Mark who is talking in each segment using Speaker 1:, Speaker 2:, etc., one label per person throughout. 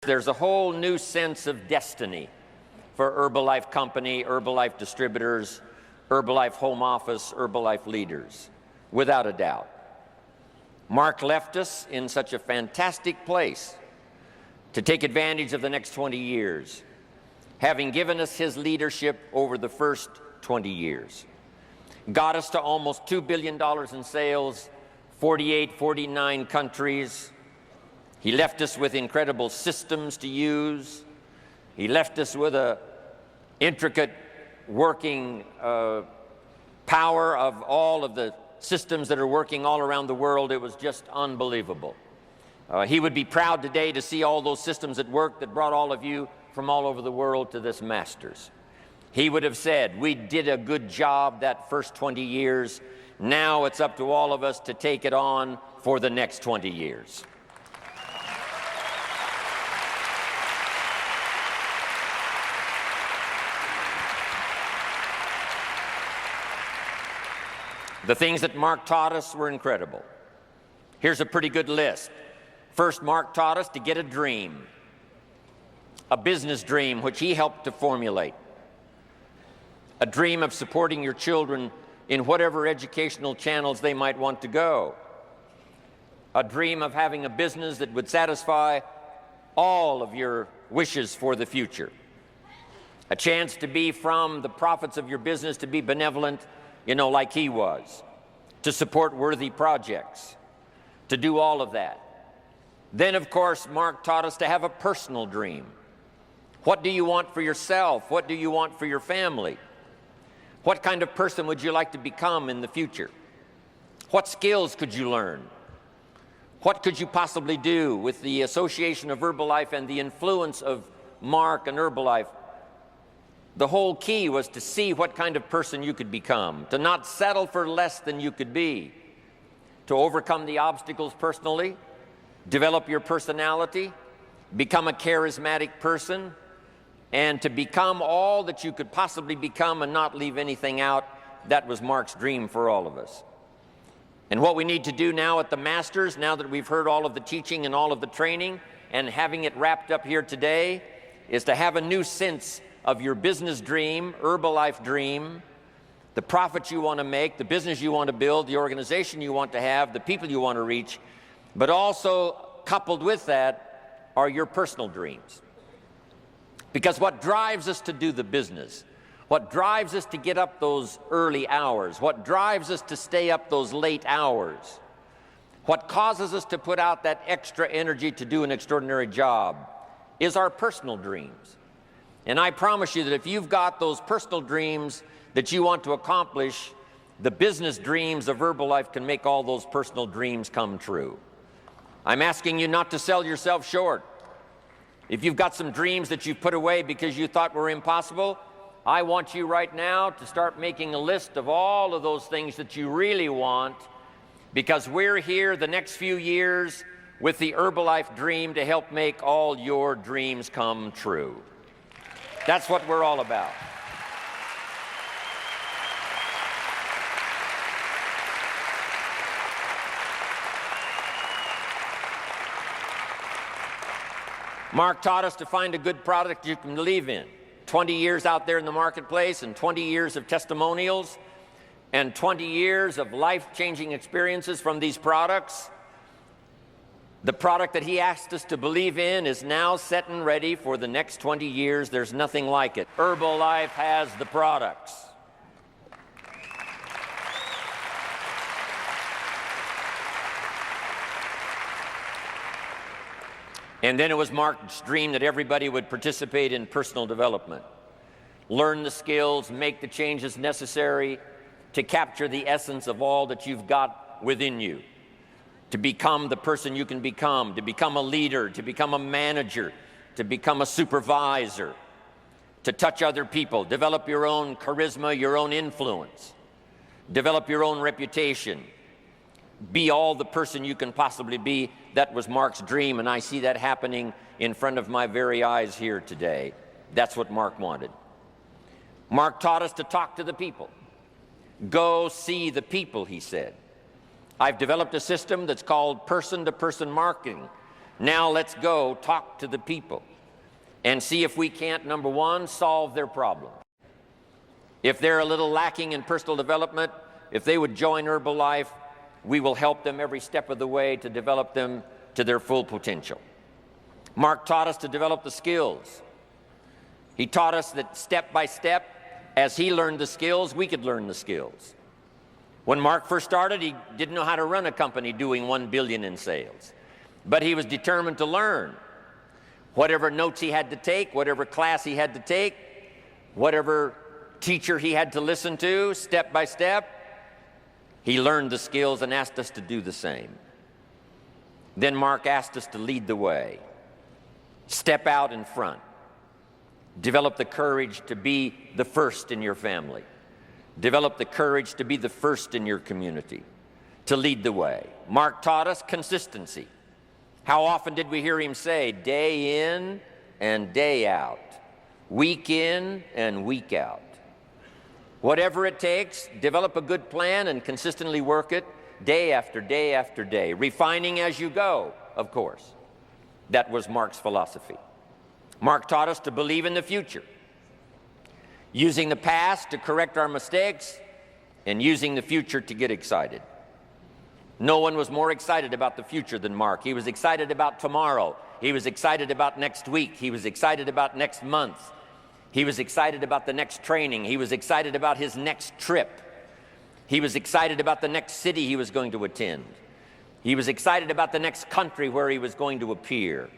Speaker 1: there's a whole new sense of destiny for Herbalife Company, Herbalife distributors, Herbalife home office, Herbalife leaders, without a doubt. Mark left us in such a fantastic place to take advantage of the next 20 years, having given us his leadership over the first 20 years. Got us to almost $2 billion in sales, 48, 49 countries. He left us with incredible systems to use. He left us with an intricate working power of all of the systems that are working all around the world. It was just unbelievable. He would be proud today to see all those systems at work that brought all of you from all over the world to this Masters. He would have said, we did a good job that first 20 years. Now it's up to all of us to take it on for the next 20 years. The things that Mark taught us were incredible. Here's a pretty good list. First, Mark taught us to get a dream, a business dream which he helped to formulate, a dream of supporting your children in whatever educational channels they might want to go, a dream of having a business that would satisfy all of your wishes for the future, a chance to be from the profits of your business to be benevolent, like he was, to support worthy projects, to do all of that. Then, of course, Mark taught us to have a personal dream. What do you want for yourself? What do you want for your family? What kind of person would you like to become in the future? What skills could you learn? What could you possibly do with the association of Herbalife and the influence of Mark and Herbalife? The whole key was to see what kind of person you could become, to not settle for less than you could be, to overcome the obstacles personally, develop your personality, become a charismatic person, and to become all that you could possibly become and not leave anything out. That was Mark's dream for all of us. And what we need to do now at the Masters, now that we've heard all of the teaching and all of the training and having it wrapped up here today, is to have a new sense of your business dream, Herbalife dream, the profit you want to make, the business you want to build, the organization you want to have, the people you want to reach, but also coupled with that are your personal dreams. Because what drives us to do the business, what drives us to get up those early hours, what drives us to stay up those late hours, what causes us to put out that extra energy to do an extraordinary job is our personal dreams. And I promise you that if you've got those personal dreams that you want to accomplish, the business dreams of Herbalife can make all those personal dreams come true. I'm asking you not to sell yourself short. If you've got some dreams that you've put away because you thought were impossible, I want you right now to start making a list of all of those things that you really want, because we're here the next few years with the Herbalife dream to help make all your dreams come true. That's what we're all about. Mark taught us to find a good product you can believe in. 20 years out there in the marketplace, and 20 years of testimonials, and 20 years of life-changing experiences from these products. The product that he asked us to believe in is now set and ready for the next 20 years. There's nothing like it. Herbalife has the products. And then it was Mark's dream that everybody would participate in personal development, learn the skills, make the changes necessary to capture the essence of all that you've got within you, to become the person you can become, to become a leader, to become a manager, to become a supervisor, to touch other people, develop your own charisma, your own influence, develop your own reputation, be all the person you can possibly be. That was Mark's dream, and I see that happening in front of my very eyes here today. That's what Mark wanted. Mark taught us to talk to the people. Go see the people, he said. I've developed a system that's called person-to-person marketing, Now let's go talk to the people and see if we can't, number one, solve their problem. If they're a little lacking in personal development, if they would join Herbalife, we will help them every step of the way to develop them to their full potential. Mark taught us to develop the skills. He taught us that step by step, as he learned the skills, we could learn the skills. When Mark first started, he didn't know how to run a company doing $1 billion in sales. But he was determined to learn. Whatever notes he had to take, whatever class he had to take, whatever teacher he had to listen to, step by step, he learned the skills and asked us to do the same. Then Mark asked us to lead the way. Step out in front. Develop the courage to be the first in your family. Develop the courage to be the first in your community, to lead the way. Mark taught us consistency. How often did we hear him say, day in and day out, week in and week out? Whatever it takes, develop a good plan and consistently work it day after day after day, refining as you go, of course. That was Mark's philosophy. Mark taught us to believe in the future, using the past to correct our mistakes and using the future to get excited. No one was more excited about the future than Mark. He was excited about tomorrow. He was excited about next week. He was excited about next month. He was excited about the next training. He was excited about his next trip. He was excited about the next city he was going to attend. He was excited about the next country where he was going to appear.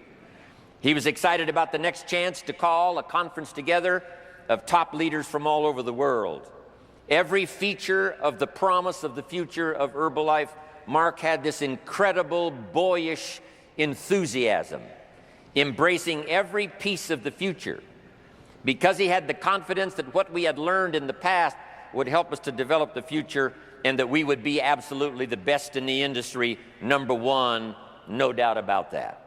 Speaker 1: He was excited about the next chance to call a conference together of top leaders from all over the world. Every feature of the promise of the future of Herbalife, Mark had this incredible, boyish enthusiasm, embracing every piece of the future, because he had the confidence that what we had learned in the past would help us to develop the future and that we would be absolutely the best in the industry, number one, no doubt about that.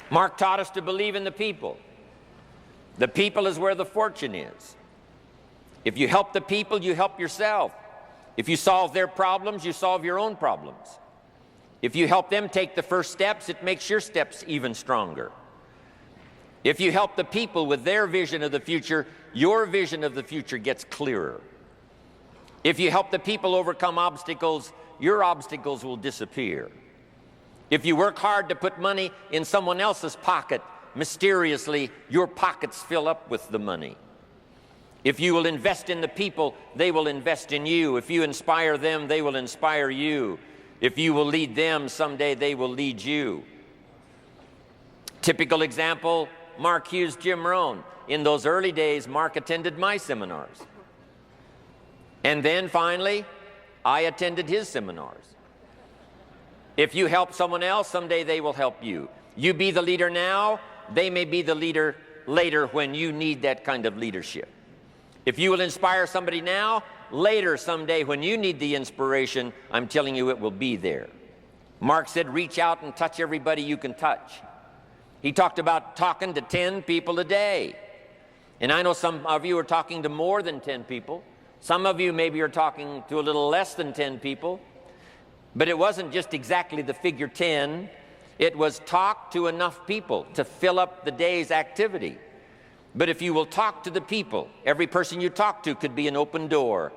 Speaker 1: Mark taught us to believe in the people. The people is where the fortune is. If you help the people, you help yourself. If you solve their problems, you solve your own problems. If you help them take the first steps, it makes your steps even stronger. If you help the people with their vision of the future, your vision of the future gets clearer. If you help the people overcome obstacles, your obstacles will disappear. If you work hard to put money in someone else's pocket, mysteriously, your pockets fill up with the money. If you will invest in the people, they will invest in you. If you inspire them, they will inspire you. If you will lead them, someday they will lead you. Typical example, Mark Hughes, Jim Rohn. In those early days, Mark attended my seminars. And then finally, I attended his seminars. If you help someone else, someday they will help you. You be the leader now, they may be the leader later when you need that kind of leadership. If you will inspire somebody now, later someday when you need the inspiration, I'm telling you it will be there. Mark said, reach out and touch everybody you can touch. He talked about talking to 10 people a day. And I know some of you are talking to more than 10 people. Some of you maybe are talking to a little less than 10 people. But it wasn't just exactly the figure 10. It was talk to enough people to fill up the day's activity. But if you will talk to the people, every person you talk to could be an open door,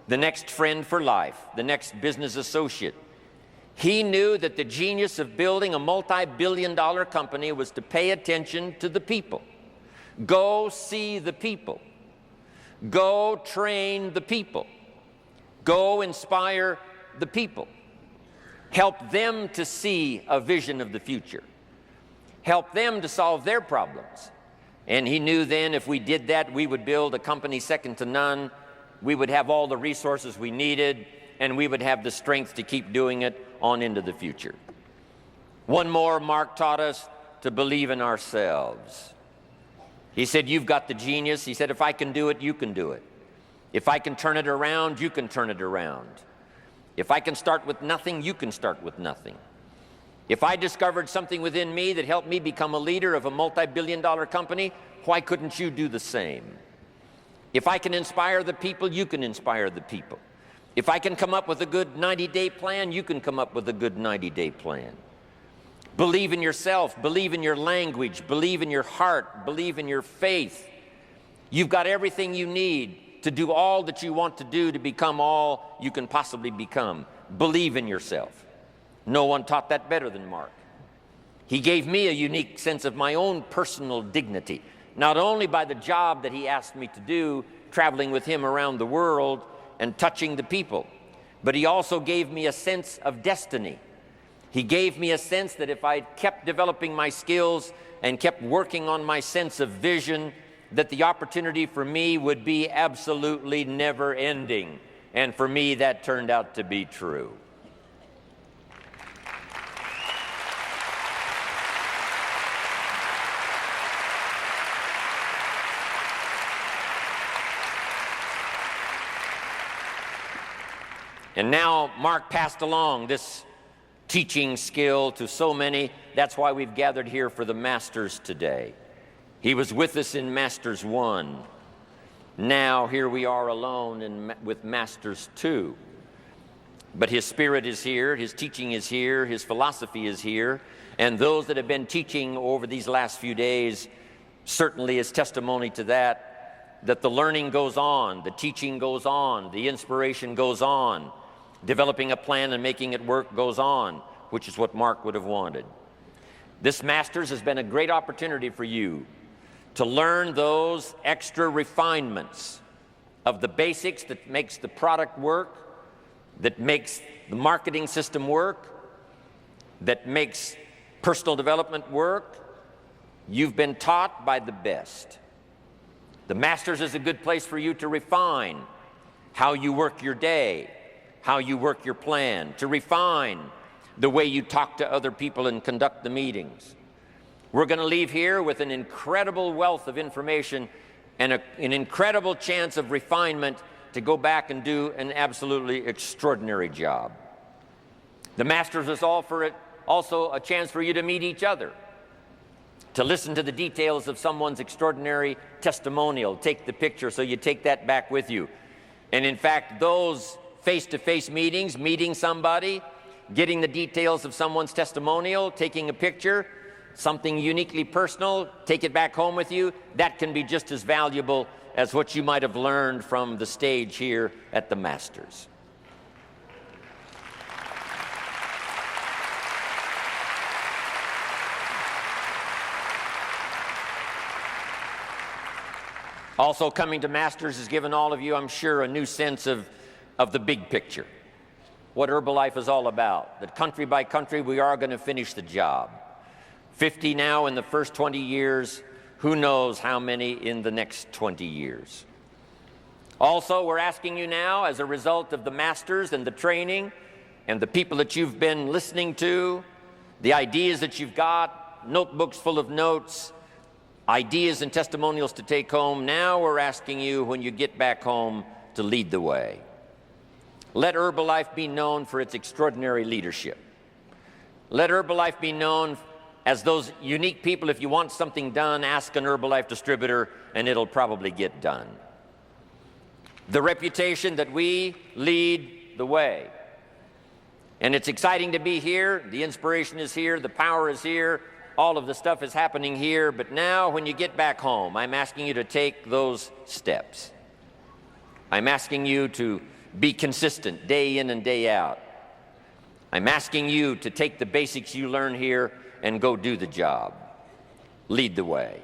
Speaker 1: the next friend for life, the next business associate. He knew that the genius of building a multi-billion-dollar company was to pay attention to the people. Go see the people. Go train the people. Go inspire the people. Help them to see a vision of the future. Help them to solve their problems. And he knew then if we did that, we would build a company second to none. We would have all the resources we needed, and we would have the strength to keep doing it on into the future. One more, Mark taught us to believe in ourselves. He said, you've got the genius. He said, if I can do it, you can do it. If I can turn it around, you can turn it around. If I can start with nothing, you can start with nothing. If I discovered something within me that helped me become a leader of a multi-billion-dollar company, why couldn't you do the same? If I can inspire the people, you can inspire the people. If I can come up with a good 90-day plan, you can come up with a good 90-day plan. Believe in yourself, believe in your language, believe in your heart, believe in your faith. You've got everything you need to do all that you want to do to become all you can possibly become. Believe in yourself. No one taught that better than Mark. He gave me a unique sense of my own personal dignity, not only by the job that he asked me to do, traveling with him around the world and touching the people, but he also gave me a sense of destiny. He gave me a sense that if I kept developing my skills and kept working on my sense of vision, that the opportunity for me would be absolutely never ending. And for me, that turned out to be true. And now Mark passed along this teaching skill to so many. That's why we've gathered here for the Masters today. He was with us in Masters 1. Now here we are alone with Masters 2. But his spirit is here, his teaching is here, his philosophy is here, and those that have been teaching over these last few days certainly is testimony to that the learning goes on, the teaching goes on, the inspiration goes on. Developing a plan and making it work goes on, which is what Mark would have wanted. This Masters has been a great opportunity for you to learn those extra refinements of the basics that makes the product work, that makes the marketing system work, that makes personal development work. You've been taught by the best. The Masters is a good place for you to refine how you work your day, how you work your plan, to refine the way you talk to other people and conduct the meetings. We're going to leave here with an incredible wealth of information and an incredible chance of refinement to go back and do an absolutely extraordinary job. The Masters is also a chance for you to meet each other, to listen to the details of someone's extraordinary testimonial, take the picture so you take that back with you. And in fact, those face-to-face meetings, meeting somebody, getting the details of someone's testimonial, taking a picture, something uniquely personal, take it back home with you, that can be just as valuable as what you might have learned from the stage here at the Masters. Also coming to Masters has given all of you, I'm sure, a new sense of the big picture, what Herbalife is all about, that country by country we are going to finish the job. 50 now in the first 20 years, who knows how many in the next 20 years. Also, we're asking you now, as a result of the Masters and the training and the people that you've been listening to, the ideas that you've got, notebooks full of notes, ideas and testimonials to take home, now we're asking you, when you get back home, to lead the way. Let Herbalife be known for its extraordinary leadership. Let Herbalife be known as those unique people. If you want something done, ask an Herbalife distributor and it'll probably get done. The reputation that we lead the way. And it's exciting to be here. The inspiration is here. The power is here. All of the stuff is happening here. But now when you get back home, I'm asking you to take those steps. I'm asking you to be consistent day in and day out. I'm asking you to take the basics you learn here and go do the job. Lead the way.